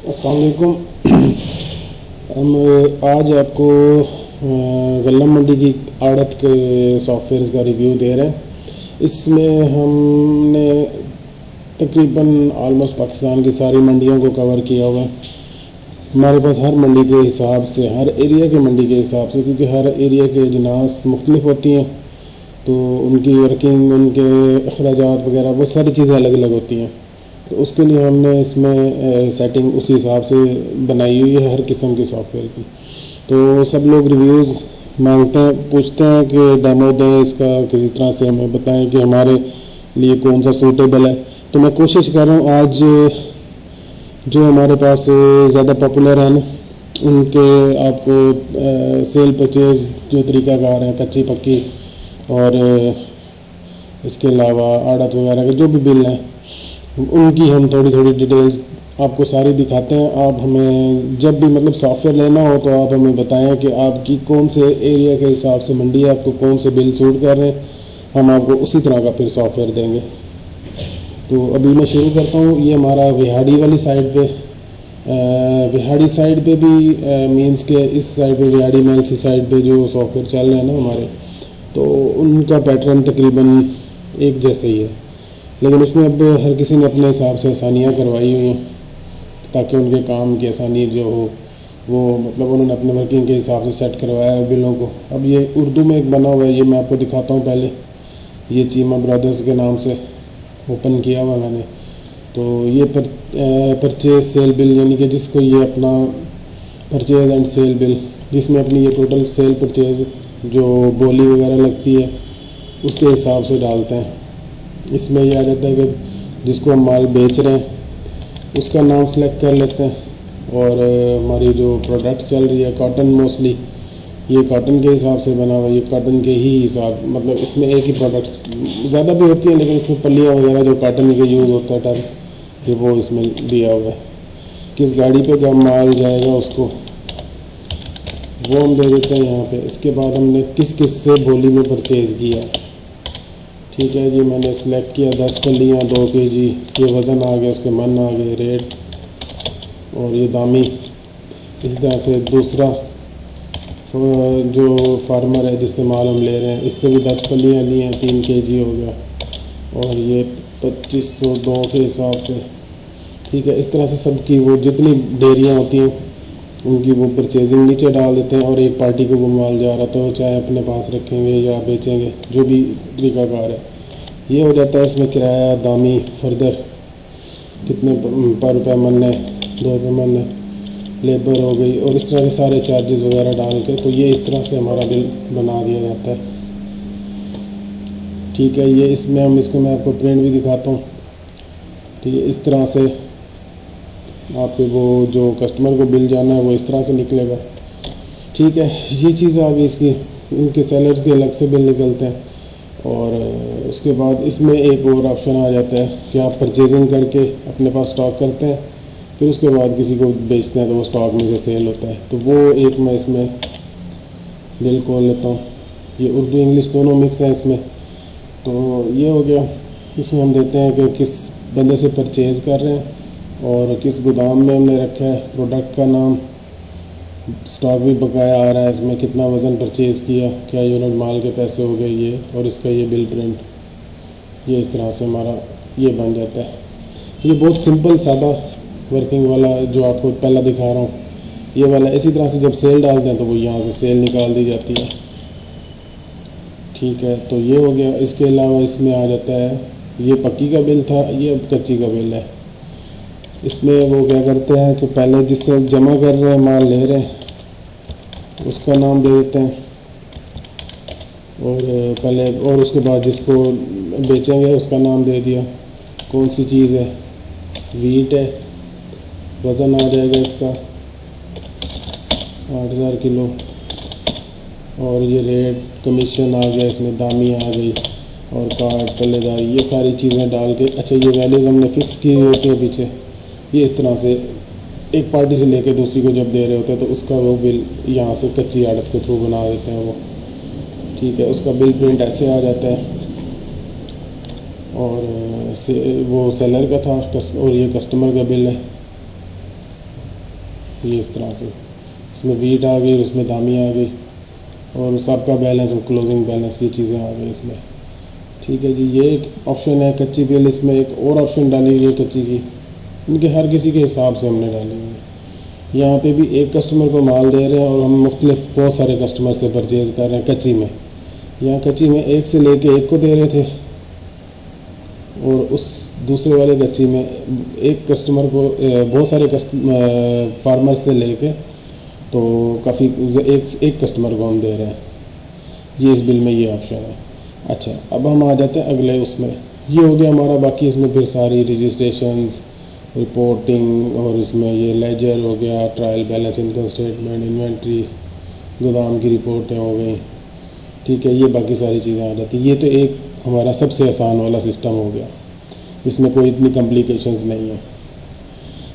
अस्सलाम वालेकुम। हम आज आपको गल्ला मंडी की आड़त के सॉफ्टवेयर का रिव्यू दे रहे हैं। इसमें हमने तकरीबन ऑलमोस्ट पाकिस्तान की सारी मंडियों को कवर किया हुआ है। हमारे पास हर मंडी के हिसाब से, हर एरिया के मंडी के हिसाब से, क्योंकि हर एरिया के अजनास मुख्तलिफ होती हैं, तो उनकी वर्किंग, उनके अखराजात वगैरह बहुत सारी चीज़ें अलग अलग होती हैं। तो उसके लिए हमने इसमें सेटिंग उसी हिसाब से बनाई हुई है हर किस्म के सॉफ्टवेयर की। तो सब लोग रिव्यूज़ मांगते हैं, पूछते हैं कि डेमो दें इसका, किसी तरह से हमें बताएं कि हमारे लिए कौन सा सूटेबल है। तो मैं कोशिश कर रहा हूँ आज जो हमारे पास ज़्यादा पॉपुलर हैं उनके आपको सेल परचेज़ जो तरीक़ाकार हैं, कच्ची पक्की और इसके अलावा आड़त वगैरह के जो भी बिल हैं, उनकी हम थोड़ी थोड़ी डिटेल्स आपको सारी दिखाते हैं। आप हमें जब भी मतलब सॉफ्टवेयर लेना हो तो आप हमें बताएं कि आपकी कौन से एरिया के हिसाब से मंडी है, आपको कौन से बिल सूट कर रहे हैं, हम आपको उसी तरह का फिर सॉफ्टवेयर देंगे। तो अभी मैं शुरू करता हूँ। ये हमारा विहाड़ी वाली साइड पे, विहाड़ी साइड पे भी मींस के इस साइड पे विहाड़ी मेलसी साइड पे जो सॉफ्टवेयर चल रहे हैं ना हमारे, तो उनका पैटर्न तकरीबन एक जैसे ही है, लेकिन उसमें अब हर किसी ने अपने हिसाब से आसानियाँ करवाई हुई हैं ताकि उनके काम की आसानी जो हो वो मतलब उन्होंने अपने वर्किंग के हिसाब से सेट करवाया है बिलों को। अब ये उर्दू में एक बना हुआ है, ये मैं आपको दिखाता हूँ। पहले ये चीमा ब्रदर्स के नाम से ओपन किया हुआ मैंने। तो ये परचेज सेल बिल, यानी कि जिसको ये अपना परचेज एंड सेल बिल, जिसमें अपनी ये टोटल सेल परचेज जो बोली वगैरह लगती है उसके हिसाब से डालते हैं। इसमें यह आ जाता है कि जिसको हम माल बेच रहे हैं उसका नाम सेलेक्ट कर लेते हैं, और हमारी जो प्रोडक्ट चल रही है कॉटन, मोस्टली ये कॉटन के हिसाब से बना हुआ है, ये कॉटन के ही हिसाब, मतलब इसमें एक ही प्रोडक्ट ज़्यादा भी होती है लेकिन इसमें पल्लियाँ वगैरह जो कॉटन के यूज़ होता है टर्म, ये वो इसमें दिया हुआ है। किस गाड़ी पे क्या माल जाएगा उसको वो हम दे देते हैं यहाँ पे। इसके बाद हमने किस किस से बोली में परचेज़ किया, ठीक है जी, मैंने सेलेक्ट किया 10 पल्लियाँ 2 kg, ये वज़न आ गया, उसके मन आ गए, रेट और ये दामी। इसी तरह से दूसरा जो फार्मर है जिससे माल हम ले रहे हैं, इससे भी 10 पल्लियाँ ली हैं, 3 kg हो गया, और ये 2502 के हिसाब से, ठीक है। इस तरह से सबकी वो जितनी डेयरियाँ होती हैं उनकी वो परचेजिंग नीचे डाल देते हैं, और एक पार्टी को वो माल जा रहा तो चाहे अपने पास रखेंगे या बेचेंगे, जो भी तरीकाकार है। ये हो जाता है। इसमें किराया, दामी, फर्दर कितने पर रुपये मन है, 2 रुपये मन है, लेबर हो गई, और इस तरह के सारे चार्जेस वगैरह डाल के तो ये इस तरह से हमारा बिल बना दिया जाता है, ठीक है। ये इसमें हम इसको मैं आपको प्रिंट भी दिखाता हूँ, ठीक है। इस तरह से आपके वो जो कस्टमर को बिल जाना है वो इस तरह से निकलेगा, ठीक है। ये चीज़ आ गई इसकी। इनके सेलर्स के अलग से बिल निकलते हैं, और उसके बाद इसमें एक और ऑप्शन आ जाता है कि आप परचेजिंग करके अपने पास स्टॉक करते हैं, फिर उसके बाद किसी को बेचते हैं तो वो स्टॉक में से सेल होता है। तो वो एक मैं इसमें बिल खोल लेता हूँ। ये उर्दू इंग्लिश दोनों मिक्स है इसमें। तो ये हो गया। इसमें हम देते हैं कि किस बंदे से परचेज़ कर रहे हैं और किस गोदाम में हमने रखा है, प्रोडक्ट का नाम, स्टॉक भी बकाया आ रहा है, इसमें कितना वज़न परचेज़ किया, क्या यूनिट माल के पैसे हो गए ये, और इसका ये बिल प्रिंट, ये इस तरह से हमारा ये बन जाता है। ये बहुत सिंपल सादा वर्किंग वाला जो आपको पहला दिखा रहा हूँ, ये वाला। इसी तरह से जब सेल डालते हैं तो वो यहाँ से सेल निकाल दी जाती है, ठीक है। तो ये हो गया। इसके अलावा इसमें आ जाता है, ये पक्की का बिल था, ये अब कच्ची का बिल है। इसमें वो क्या करते हैं कि पहले जिससे जमा कर रहे हैं, माल ले रहे हैं, उसका नाम दे देते हैं, और पहले, और उसके बाद जिसको बेचेंगे उसका नाम दे दिया। कौन सी चीज़ है, वीट है, वज़न आ जाएगा इसका 8000 किलो, और ये रेट, कमीशन आ गया, इसमें दामी आ गई, और कार्ड, पल्लेदारी, ये सारी चीज़ें डाल के, अच्छा ये वैल्यूज़ हमने फ़िक्स की होती है पीछे। ये इस तरह से एक पार्टी से लेके दूसरी को जब दे रहे होते हैं तो उसका वो बिल यहाँ से कच्ची आड़त के थ्रू बना देते हैं वो, ठीक है। उसका बिल प्रिंट ऐसे आ जाता है, और वो सेलर का था, और ये कस्टमर का बिल है। ये इस तरह से इसमें वीट आ गई, उसमें दामी आ गई और सबका बैलेंस और क्लोजिंग बैलेंस ये चीज़ें आ गई इसमें। ठीक है जी, ये एक ऑप्शन है कच्ची बिल। इसमें एक और ऑप्शन डाली हुई है कच्ची की, इनके हर किसी के हिसाब से हमने डाली हुई है। यहाँ पे भी एक कस्टमर को माल दे रहे हैं और हम मुख्तलिफ बहुत सारे कस्टमर से परचेज़ कर रहे हैं कच्ची में। यहाँ कच्ची में एक से लेके एक को दे रहे थे और उस दूसरे वाले कच्ची में एक कस्टमर को बहुत सारे फार्मर से लेके तो काफ़ी एक कस्टमर को हम दे रहे हैं। ये इस बिल में ये ऑप्शन है। अच्छा, अब हम आ जाते हैं अगले उसमें। ये हो गया हमारा। बाकी इसमें फिर सारी रजिस्ट्रेशंस, रिपोर्टिंग और इसमें ये लेजर हो गया, trial balance, income statement, inventory, गोदाम की रिपोर्टें हो गई। ठीक है, ये बाकी सारी चीज़ें आ जाती हैं। ये तो एक हमारा सबसे आसान वाला सिस्टम हो गया, इसमें कोई इतनी कॉम्प्लिकेशंस नहीं है।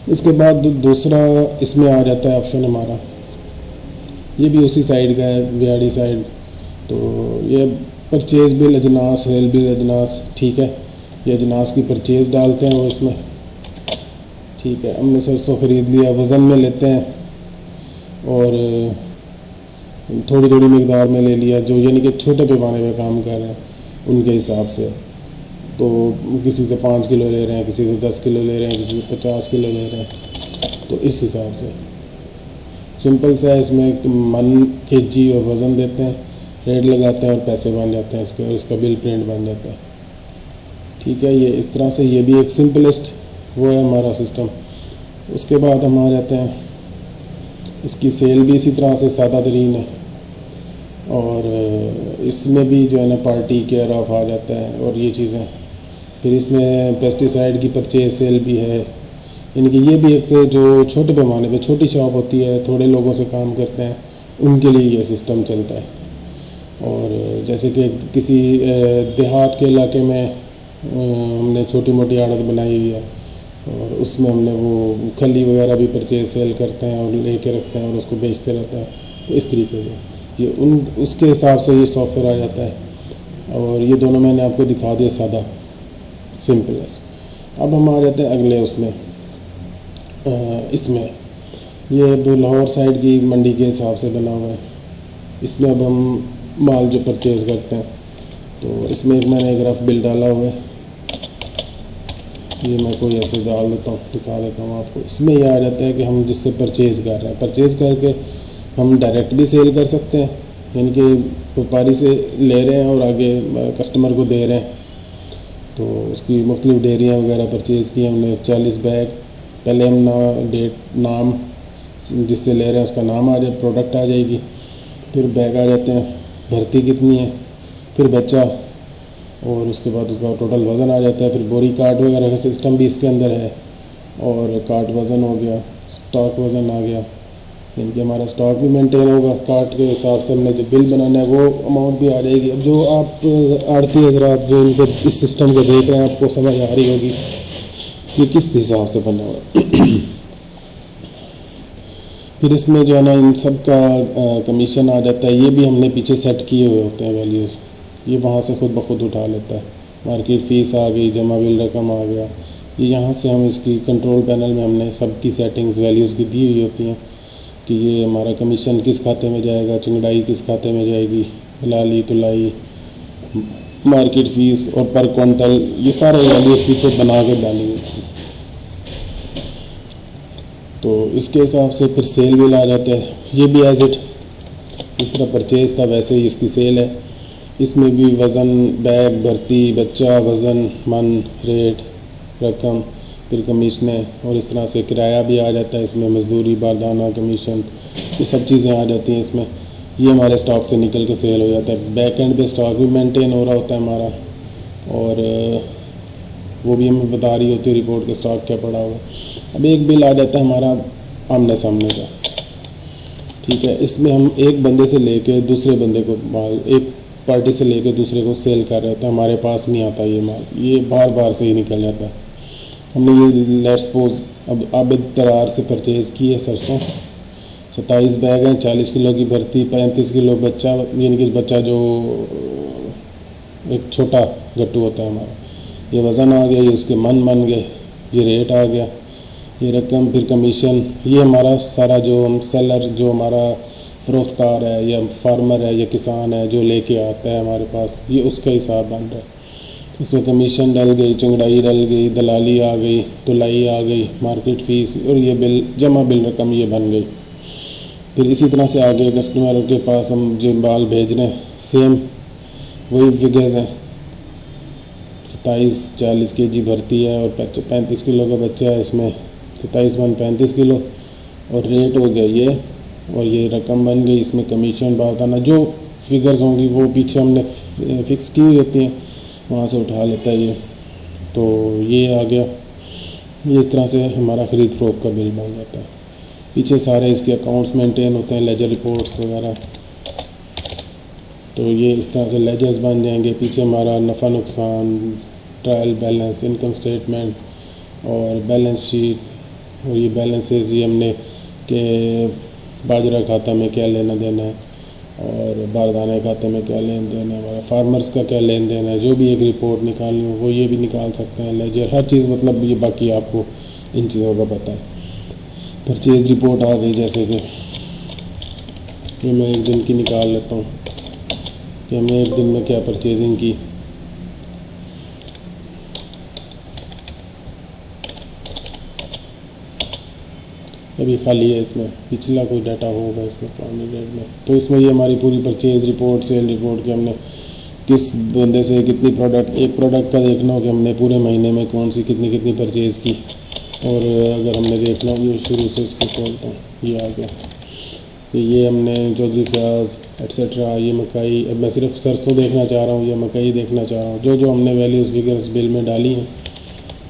इसके बाद दूसरा इसमें आ जाता है ऑप्शन हमारा, ये भी उसी साइड का है, वीआरडी साइड। तो ये परचेज़ बिल अजनास, सेल बिल अजनास। ठीक है, ये अजनास की परचेज़ डालते हैं वो इसमें। ठीक है, हमने सरसों ख़रीद लिया, वज़न में लेते हैं और थोड़ी थोड़ी मकदार में ले लिया, जो यानी कि छोटे पैमाने पे काम कर रहे हैं उनके हिसाब से। तो किसी से 5 किलो ले रहे हैं, किसी से 10 किलो ले रहे हैं, किसी से 50 किलो ले रहे हैं। तो इस हिसाब से सिंपल सा है। इसमें मन, केजी और वज़न देते हैं, रेट लगाते हैं और पैसे बन जाते हैं इसके, और इसका बिल प्रिंट बन जाता है। ठीक है, ये इस तरह से, ये भी एक सिंपलेस्ट वो है हमारा सिस्टम। उसके बाद हम आ जाते हैं, इसकी सेल भी इसी तरह से सादा तरीन है और इसमें भी जो है ना पार्टी केयर ऑफ आ जाता है और ये चीज़ें। फिर इसमें पेस्टिसाइड की परचेज सेल भी है, यानी कि ये भी एक जो छोटे पैमाने पे छोटी शॉप होती है, थोड़े लोगों से काम करते हैं, उनके लिए ये सिस्टम चलता है। और जैसे कि किसी देहात के इलाके में हमने छोटी मोटी आड़त बनाई हुई है और उसमें हमने वो खली वगैरह भी परचेज सेल करते हैं और लेके रखते हैं और उसको बेचते रहते हैं। तो इस तरीके से ये उसके हिसाब से ये सॉफ्टवेयर आ जाता है। और ये दोनों मैंने आपको दिखा दिया सादा, सिंपल है। अब हम आ जाते हैं अगले उसमें। इसमें ये जो लाहौर साइड की मंडी के हिसाब से बना हुआ है। इसमें अब हम माल जो परचेज़ करते हैं, तो इसमें एक मैंने एक रफ बिल डाला हुआ है। ये मैं कोई ऐसे डाल देता हूँ, दिखा देता हूँ आपको। इसमें यह आ जाता है कि हम जिससे परचेज़ कर रहे हैं, परचेज़ करके हम डायरेक्ट भी सेल कर सकते हैं, यानी कि व्यापारी से ले रहे हैं और आगे कस्टमर को दे रहे हैं। तो उसकी मुख्तलिफ डेयरियाँ वगैरह परचेज़ की हमने 40 बैग। पहले हम नाम जिससे ले रहे हैं उसका नाम आ जाए, प्रोडक्ट आ जाएगी, फिर बैग आ जाते हैं, भर्ती कितनी है, फिर बच्चा, और उसके बाद उसका टोटल वज़न आ जाता है। फिर बोरी कार्ट वगैरह का सिस्टम भी इसके अंदर है और कार्ट वज़न हो गया, स्टॉक वज़न आ गया, यानी कि हमारा स्टॉक भी मेंटेन होगा। कार्ट के हिसाब से हमने जो बिल बनाना है वो अमाउंट भी आ जाएगी। अब जो आप आड़ती हजरात जो इनको इस सिस्टम को देख रहे हैं, आपको समझ आ रही होगी कि किस हिसाब से बना हुआ है। फिर इसमें जो है ना इन सब का कमीशन आ जाता है। ये भी हमने पीछे सेट किए हुए होते हैं वैल्यूज़, ये वहाँ से खुद ब खुद उठा लेता है। मार्केट फ़ीस आ गई, जमा बिल रकम आ गया, ये यहाँ से हम इसकी कंट्रोल पैनल में हमने सबकी सेटिंग्स वैल्यूज़ की दी हुई होती हैं कि ये हमारा कमीशन किस खाते में जाएगा, चिंगड़ाई किस खाते में जाएगी, दलाली, तुलाई, मार्केट फ़ीस और पर क्विंटल, ये सारे वैल्यूज़ पीछे बना के डालेंगे। तो इसके हिसाब से फिर सेल बिल आ जाता है। ये भी एज इट जिस तरह परचेज़ था वैसे ही इसकी सेल है। इसमें भी वज़न, बैग, भर्ती, बच्चा, वज़न, मन, रेट, रकम, फिर कमीशनें और इस तरह से किराया भी आ जाता है इसमें, मजदूरी, बारदाना, कमीशन, ये सब चीज़ें आ जाती हैं इसमें। ये हमारे स्टॉक से निकल के सेल हो जाता है। बैक एंड पे स्टॉक भी मेंटेन हो रहा होता है हमारा और वो भी हमें बता रही होती है रिपोर्ट के स्टॉक क्या पड़ा हुआ। अब एक बिल आ जाता है हमारा आमने सामने का। ठीक है, इसमें हम एक बंदे से लेके दूसरे बंदे को माल, एक पार्टी से लेके दूसरे को सेल कर रहे होते हैं। हमारे पास नहीं आता ये माल, ये बार बार से ही निकल जाता है। हमने ये लेट्स सपोज अब आबिद तरार से परचेज़ की है सरसों, 27 बैग हैं, 40 किलो की भर्ती, 35 किलो बच्चा, यानी कि बच्चा जो एक छोटा गट्टू होता है हमारा, ये वज़न आ गया, ये उसके मन बन गए, ये रेट आ गया। ये रकम, फिर कमीशन, ये हमारा सारा जो हम सेलर, जो हमारा फरोख्तकार है या फार्मर है या किसान है जो लेके आता है हमारे पास, ये उसका हिसाब बन रहा है। इसमें कमीशन डल गई, चंगड़ाई डल गई, दलाली आ गई, तुलाई आ गई, मार्केट फ़ीस, और ये बिल, जमा बिल रकम ये बन गई। फिर इसी तरह से आगे कस्टमर के पास हम जो माल भेज रहे हैं सेम वही फिगर्स हैं। 27-40 केजी भरती है और 35 किलो का बच्चा है, इसमें 27 मन 35 किलो, और रेट हो गया ये, और ये रकम बन गई। इसमें कमीशन बारदाना जो फिगर्स होंगी वो पीछे हमने फिक्स की हुई होती हैं, वहाँ से उठा लेता है ये। तो ये आ गया, ये इस तरह से हमारा ख़रीद फरोख्त का बिल बन जाता है। पीछे सारे इसके अकाउंट्स मेंटेन होते हैं, लेजर रिपोर्ट्स वगैरह। तो ये इस तरह से लेजर्स बन जाएंगे। पीछे हमारा नफ़ा नुकसान, ट्रायल बैलेंस, इनकम स्टेटमेंट और बैलेंस शीट, और ये बैलेंसेस ये हमने कि बाजरा खाता में क्या लेना देना है और बारदाने खाते में क्या लेन देन है, हमारा फार्मर्स का क्या लेन देन है, जो भी एक रिपोर्ट निकालनी हो वो ये भी निकाल सकते हैं, लेजर, हर चीज़, मतलब ये बाकी आपको इन चीज़ों का पता है। परचेज़ रिपोर्ट आ गई, जैसे कि ये मैं एक दिन की निकाल लेता हूँ कि हमने एक दिन में क्या परचेजिंग की। अभी खाली है, इसमें पिछला कोई डाटा होगा इसमें पुराने डेट में। तो इसमें ये हमारी पूरी परचेज रिपोर्ट, सेल रिपोर्ट, कि हमने किस बंदे से कितनी प्रोडक्ट, एक प्रोडक्ट का देखना हो कि हमने पूरे महीने में कौन सी कितनी कितनी परचेज़ की। और अगर हमने देखना हो, ये शुरू से इसको खोलता हूँ, ये आ गया। तो ये हमने चौधरी प्याज एट्सेट्रा, ये मकई, अब मैं सिर्फ सरसों देखना चाह रहा हूँ या मकई देखना चाह रहा हूँ, जो जो हमने वैल्यूज़ फिगर्स बिल में डाली हैं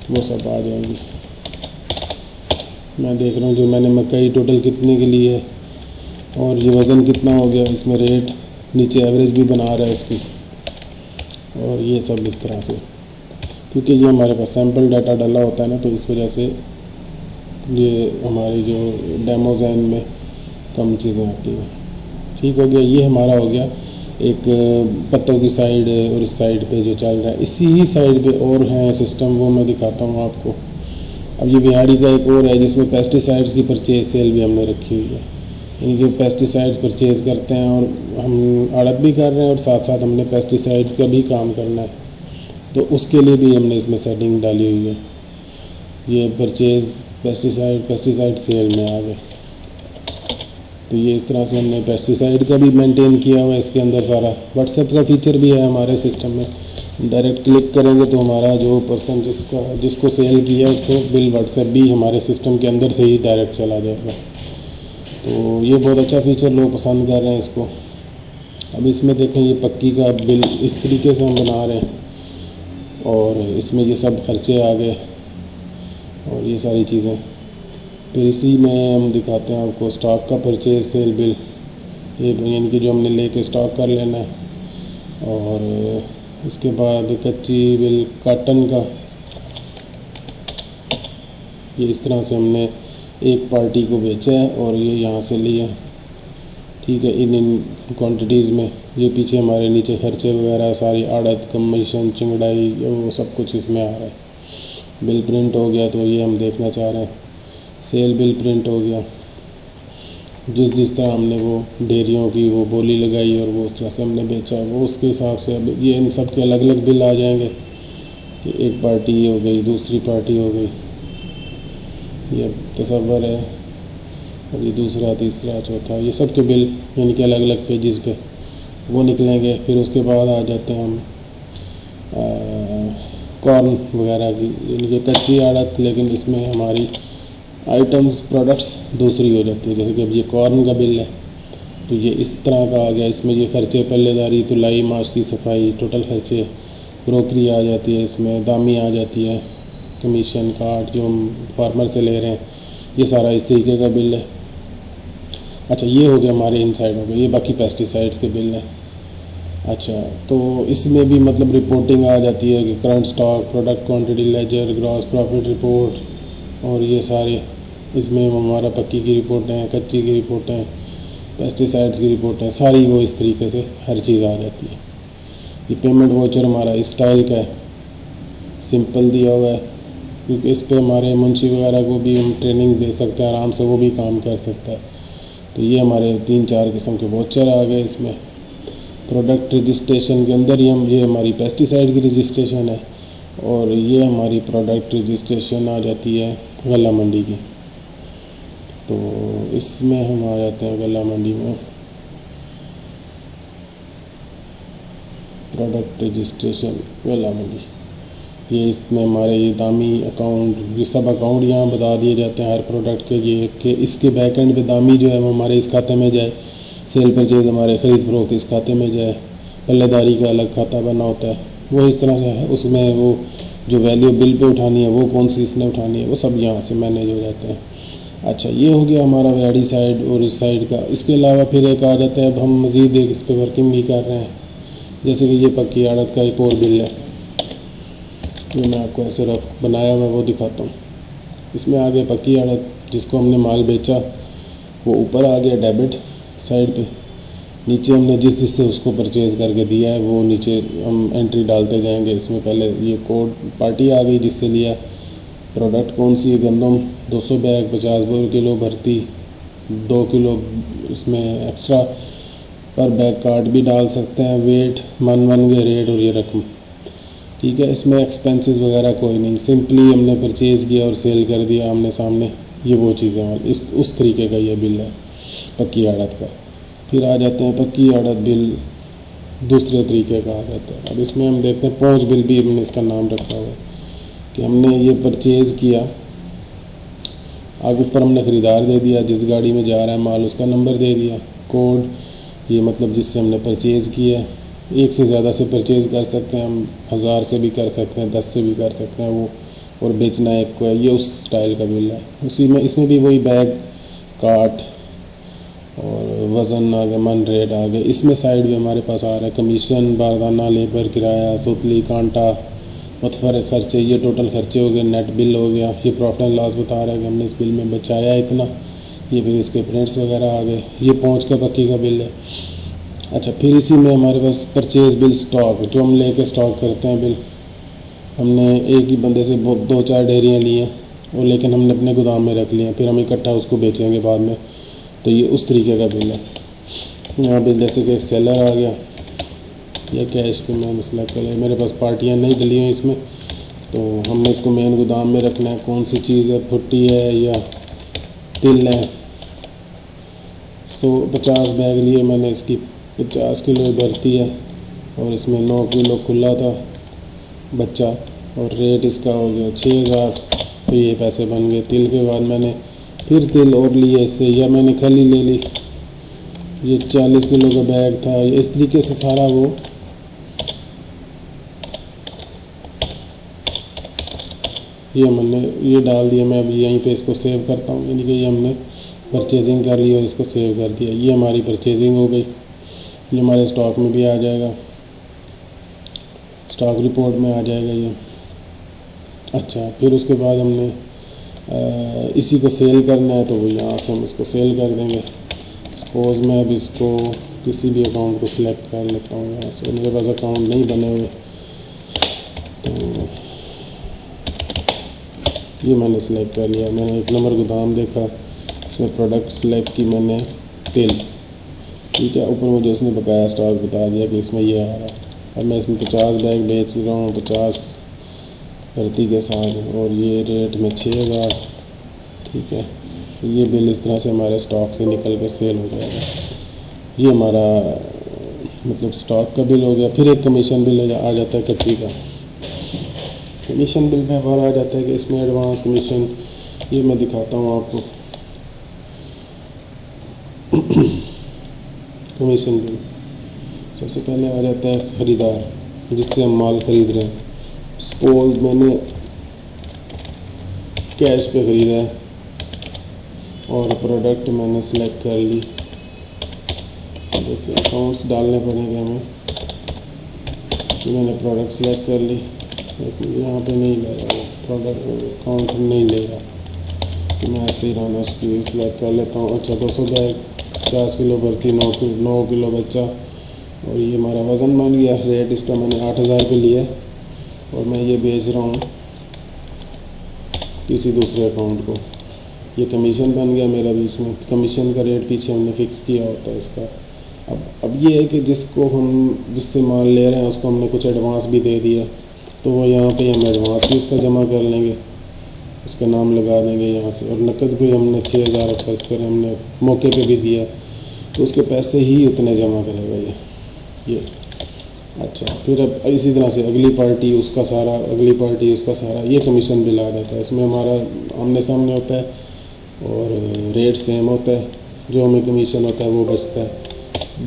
वो सब आ जाएंगी। मैं देख रहा हूँ जो मैंने मकई टोटल कितने के लिए है और ये वज़न कितना हो गया, इसमें रेट नीचे एवरेज भी बना रहा है उसकी, और ये सब इस तरह से, क्योंकि ये हमारे पास सैम्पल डाटा डाला होता है ना, तो इस वजह से ये हमारी जो डेमोज हैं इनमें कम चीज़ें आती हैं। ठीक हो गया, ये हमारा हो गया एक पत्तों की साइड, और इस साइड पे जो चल रहा है, इसी ही साइड पे और हैं सिस्टम, वो मैं दिखाता हूँ आपको। अब ये बिहाड़ी का एक और है जिसमें पेस्टिसाइड्स की परचेज सेल भी हमने रखी हुई है, यानी कि पेस्टिसाइड्स परचेज करते हैं और हम आड़त भी कर रहे हैं और साथ साथ हमने पेस्टिसाइड्स का भी काम करना है, तो उसके लिए भी हमने इसमें सेटिंग डाली हुई है। ये परचेज पेस्टिसाइड सेल में आ गए। तो ये इस तरह से हमने पेस्टिसाइड का भी मेंटेन किया हुआ है इसके अंदर सारा। व्हाट्सएप का फीचर भी है हमारे सिस्टम में, डायरेक्ट क्लिक करेंगे तो हमारा जो पर्सन जिसको सेल किया उसको बिल व्हाट्सएप भी हमारे सिस्टम के अंदर से ही डायरेक्ट चला जाएगा। तो ये बहुत अच्छा फीचर, लोग पसंद कर रहे हैं इसको। अब इसमें देखें, ये पक्की का बिल इस तरीके से हम बना रहे हैं, और इसमें ये सब खर्चे आ गए और ये सारी चीज़ें। फिर इसी में हम दिखाते हैं आपको स्टॉक का परचेज सेल बिल, ये यानी कि जो हमने लेके स्टॉक कर लेना है। और इसके बाद कच्ची बिल कॉटन का, ये इस तरह से हमने एक पार्टी को बेचा है और ये यहाँ से लिया, ठीक है, इन क्वांटिटीज़ में। ये पीछे हमारे नीचे खर्चे वगैरह सारी आड़त, कमीशन, चिंगड़ाई, वो सब कुछ इसमें आ रहा है। बिल प्रिंट हो गया, तो ये हम देखना चाह रहे हैं। सेल बिल प्रिंट हो गया, जिस तरह हमने वो डेयरियों की वो बोली लगाई और वो उस तरह से हमने बेचा, वो उसके हिसाब से। अब ये इन सब के अलग अलग बिल आ जाएंगे कि एक पार्टी हो गई, दूसरी पार्टी हो गई, ये तसव्वुर है, और ये दूसरा, तीसरा, चौथा, ये सब के बिल यानी कि अलग अलग पेजेस पे वो निकलेंगे। फिर उसके बाद आ जाते हैं हम कॉर्न वगैरह की, यानी कि कच्ची आड़त, लेकिन इसमें हमारी आइटम्स, प्रोडक्ट्स दूसरी हो जाती है। जैसे कि अब ये कॉर्न का बिल है, तो ये इस तरह का आ गया। इसमें ये खर्चे, पल्लेदारी, तुलाई, माश की सफाई, टोटल खर्चे, ब्रोकरी आ जाती है, इसमें दामी आ जाती है, कमीशन, काट जो हम फार्मर से ले रहे हैं, ये सारा इस तरीके का बिल है। अच्छा, ये हो गया हमारे इनसाइड हो गए, ये बाकी पेस्टिसाइड्स के बिल हैं। अच्छा, तो इसमें भी मतलब रिपोर्टिंग आ जाती है कि current stock, product quantity, ledger, gross profit report, और ये सारे इसमें हमारा पक्की की रिपोर्टें हैं, कच्ची की रिपोर्टें, पेस्टिसाइड्स की रिपोर्टें, सारी वो इस तरीके से हर चीज़ आ जाती है। ये पेमेंट वाउचर हमारा इस स्टाइल का है, सिंपल दिया हुआ है, क्योंकि इस पे हमारे मुंशी वगैरह को भी हम ट्रेनिंग दे सकते हैं, आराम से वो भी काम कर सकता है। तो ये हमारे 3-4 किस्म के वाउचर आ गए इसमें। प्रोडक्ट रजिस्ट्रेशन के अंदर ही हम, ये हमारी पेस्टिसाइड की रजिस्ट्रेशन है और ये हमारी प्रोडक्ट रजिस्ट्रेशन आ जाती है गल्ला मंडी की। तो इसमें हम आ जाते हैं गल्ला मंडी में, प्रोडक्ट रजिस्ट्रेशन गल्ला मंडी। ये इसमें हमारे ये दामी अकाउंट, ये सब अकाउंट यहाँ बता दिए जाते हैं हर प्रोडक्ट के, ये कि इसके बैक एंड पे दामी जो है वो हमारे इस खाते में जाए, सेल परचेज हमारे ख़रीद फरोख्त इस खाते में जाए, पल्लेदारी का अलग खाता बना होता है वो इस तरह से है। उसमें वो जो वैल्यू बिल पे उठानी है वो कौन सी इसने उठानी है वो सब यहाँ से मैनेज हो जाते हैं। अच्छा, ये हो गया हमारा वैडी साइड और इस साइड का। इसके अलावा फिर एक आ जाता है, अब हम मज़ीद एक इस पर वर्किंग भी कर रहे हैं, जैसे कि ये पक्की आड़त का एक और बिल है, ये मैं आपको ऐसे रफ बनाया हुआ वो दिखाता हूँ। इसमें आ गया पक्की आड़त, जिसको हमने माल बेचा वो ऊपर आ गया डेबिट साइड पे, नीचे हमने जिससे उसको परचेज़ करके दिया है वो नीचे हम एंट्री डालते जाएंगे। इसमें पहले ये कोड पार्टी आ गई जिससे लिया, प्रोडक्ट कौन सी है, गंदम 200 बैग 50 किलो भर्ती, 2 किलो इसमें एक्स्ट्रा पर बैग कार्ड भी डाल सकते हैं, वेट मन के रेट और ये रकम, ठीक है। इसमें एक्सपेंसेस वगैरह कोई नहीं, सिंपली हमने परचेज़ किया और सेल कर दिया आमने सामने, ये वो चीज़ें इस उस तरीके का ये बिल है पक्की आड़त का। फिर आ जाते हैं पक्की आड़त बिल दूसरे तरीके का आ जाता है। अब इसमें हम देखते हैं पहुँच बिल भी हमने इसका नाम रखा हुआ है कि हमने ये परचेज़ किया, आगे ऊपर हमने ख़रीदार दे दिया, जिस गाड़ी में जा रहा है माल उसका नंबर दे दिया, कोड ये मतलब जिससे हमने परचेज़ किया। एक से ज़्यादा से परचेज़ कर सकते हैं हम, 1000 से भी कर सकते हैं, 10 से भी कर सकते हैं वो, और बेचना एक को है, ये उस स्टाइल का बिल है। उसी में इसमें भी वही बैग काट और वज़न आ गया, मन रेट आ गया। इसमें साइड में हमारे पास आ रहा है कमीशन, बारदाना, लेबर किराया, सुतली, कांटा, मतफर खर्चे, ये टोटल खर्चे हो गए, नेट बिल हो गया। ये प्रॉफिट एंड लॉस बता रहा है कि हमने इस बिल में बचाया इतना, ये फिर इसके प्रिंट्स वगैरह आ गए। ये पहुँच का पक्की का बिल है। अच्छा, फिर इसी में हमारे पास परचेज़ बिल, स्टॉक जो हम लेके स्टॉक करते हैं बिल, हमने एक ही बंदे से 2-4 डेयरियाँ ली हैं और लेकिन हमने अपने गोदाम में रख लिया, फिर हम इकट्ठा उसको बेचेंगे बाद में, तो ये उस तरीके का बिल है। यहाँ बिल जैसे कि सेलर आ गया या कैश पे मैं मसला कर, मेरे पास पार्टियाँ नहीं डली हुई इसमें, तो हमने इसको मेन गोदाम में रखना है। कौन सी चीज़ है, भुट्टी है या तिल है। 50 बैग लिए मैंने, इसकी 50 किलो भरती है और इसमें 9 किलो खुला था बच्चा, और रेट इसका हो गया 6000, तो ये पैसे बन गए। तिल के बाद मैंने फिर तिल और लिए इससे, या मैंने खली ले ली, ये 40 किलो का बैग था। इस तरीके से सारा वो ये मैंने ये डाल दिया। मैं अभी यहीं पे इसको सेव करता हूँ, यानी कि ये हमने परचेजिंग कर ली और इसको सेव कर दिया। ये हमारी परचेजिंग हो गई, ये हमारे स्टॉक में भी आ जाएगा, स्टॉक रिपोर्ट में आ जाएगा ये। अच्छा, फिर उसके बाद हमने इसी को सेल करना है, तो वो यहाँ से हम इसको सेल कर देंगे। सपोज़ मैं अब इसको किसी भी अकाउंट को सिलेक्ट कर लेता हूँ यहाँ से, मेरे पास अकाउंट नहीं बने हुए, तो ये मैंने सिलेक्ट कर लिया। मैंने 1 नंबर गोदाम देखा, इसमें प्रोडक्ट सिलेक्ट की मैंने तेल, ठीक है। ऊपर मुझे इसने बकाया स्टॉक बता दिया कि इसमें ये आ रहा है। अब मैं इसमें 50 बैग बेच रहा हूँ 50 भर्ती के साथ, और ये रेट में 6000, ठीक है। ये बिल इस तरह से हमारे स्टॉक से निकल के सेल हो जाएगा। ये हमारा मतलब स्टॉक का बिल हो गया। फिर एक कमीशन बिल आ जाता है कच्ची का। कमीशन बिल में हमारा आ जाता है कि इसमें एडवांस कमीशन, ये मैं दिखाता हूँ आपको। कमीशन बिल सबसे पहले आ जाता है ख़रीदार, जिससे हम माल ख़रीद रहे हैं। सपोज मैंने कैश पे ख़रीदा है और प्रोडक्ट मैंने सिलेक्ट कर ली। देखिए अकाउंट्स डालने पड़ेंगे हमें। मैंने प्रोडक्ट सिलेक्ट कर ली, लेकिन यहाँ पे नहीं ले रहा, प्रोडक्ट अकाउंट नहीं ले रहा, तो मैं ऐसे ही रहना उसकी सिलेक्ट कर लेता हूँ। अच्छा, 200 बैग 50 किलो भर्ती, 9 किलो बच्चा, और ये हमारा वज़न बन गया। रेट इसका मैंने 8000 पे लिया और मैं ये बेच रहा हूँ किसी दूसरे अकाउंट को। ये कमीशन बन गया मेरा बीच में। कमीशन का रेट पीछे हमने फ़िक्स किया होता है इसका। अब ये है कि जिससे माल ले रहे हैं उसको हमने कुछ एडवांस भी दे दिया, तो वो यहाँ पे हम एडवांस भी उसका जमा कर लेंगे, उसका नाम लगा देंगे यहाँ से। और नकद भी हमने 6,000 खर्च कर हमने मौके पे भी दिया, तो उसके पैसे ही उतने जमा करेगा ये। अच्छा, फिर अब इसी तरह से अगली पार्टी उसका सारा, अगली पार्टी उसका सारा, ये कमीशन बिल आ जाता है। इसमें हमारा आमने सामने होता है और रेट सेम होता है, जो हमें कमीशन होता है वो बचता है।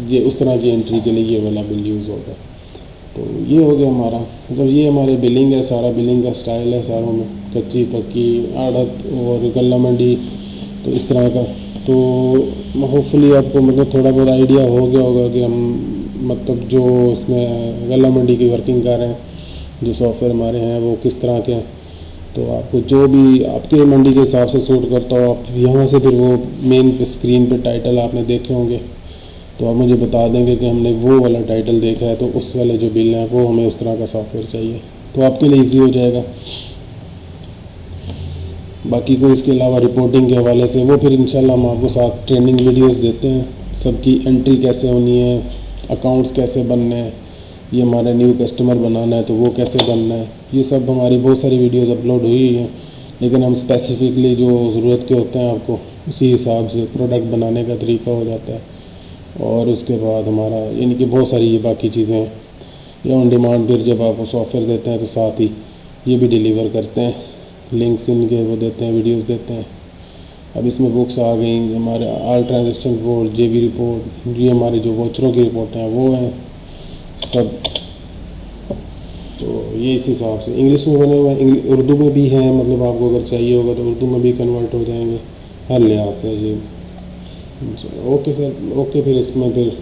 ये उस तरह की एंट्री के लिए ये वाला बिल यूज़ होगा। तो ये हो गया हमारा, मतलब ये हमारे बिलिंग है, सारा बिलिंग का स्टाइल है सारों में, कच्ची पक्की, आड़त और गल्ला मंडी, तो इस तरह का। तो होपफुली आपको मतलब थोड़ा बहुत आइडिया हो गया होगा कि हम मतलब जो इसमें गल्ला मंडी की वर्किंग कर रहे हैं, जो सॉफ्टवेयर हमारे हैं वो किस तरह के हैं। तो आपको जो भी आपके मंडी के हिसाब से सूट करता हो, आप यहाँ से फिर वो मेन स्क्रीन पे टाइटल आपने देखे होंगे, तो आप मुझे बता देंगे कि हमने वो वाला टाइटल देखा है, तो उस वाले जो बिल हैं वो हमें उस तरह का सॉफ्टवेयर चाहिए, तो आपके लिए ईजी हो जाएगा। बाकी कोई इसके अलावा रिपोर्टिंग के हवाले से वो फिर इंशाल्लाह हम आपको साथ ट्रेनिंग वीडियोस देते हैं, सबकी एंट्री कैसे होनी है, अकाउंट्स कैसे बनने हैं, ये हमारा न्यू कस्टमर बनाना है तो वो कैसे बनना है, ये सब हमारी बहुत सारी वीडियोस अपलोड हुई हैं। लेकिन हम स्पेसिफिकली जो ज़रूरत के होते हैं आपको उसी हिसाब से प्रोडक्ट बनाने का तरीका हो जाता है। और उसके बाद हमारा यानी कि बहुत सारी ये बाकी चीज़ें हैं, ये ऑन डिमांड फिर जब आप सॉफ्टवेयर देते हैं तो साथ ही ये भी डिलीवर करते हैं, लिंक्स इनके वो देते हैं, वीडियोस देते हैं। अब इसमें बुक्स आ गई, हमारे ऑल ट्रांजेक्शन रिपोर्ट, जेबी रिपोर्ट, ये हमारे जो वॉचरों की रिपोर्ट हैं वो हैं सब। तो ये इस हिसाब से इंग्लिश में बने हुए हैं, उर्दू में भी हैं, मतलब आपको अगर चाहिए होगा तो उर्दू में भी कन्वर्ट हो जाएंगे हर लिहाज से ये। ओके सर, ओके, फिर इसमें फिर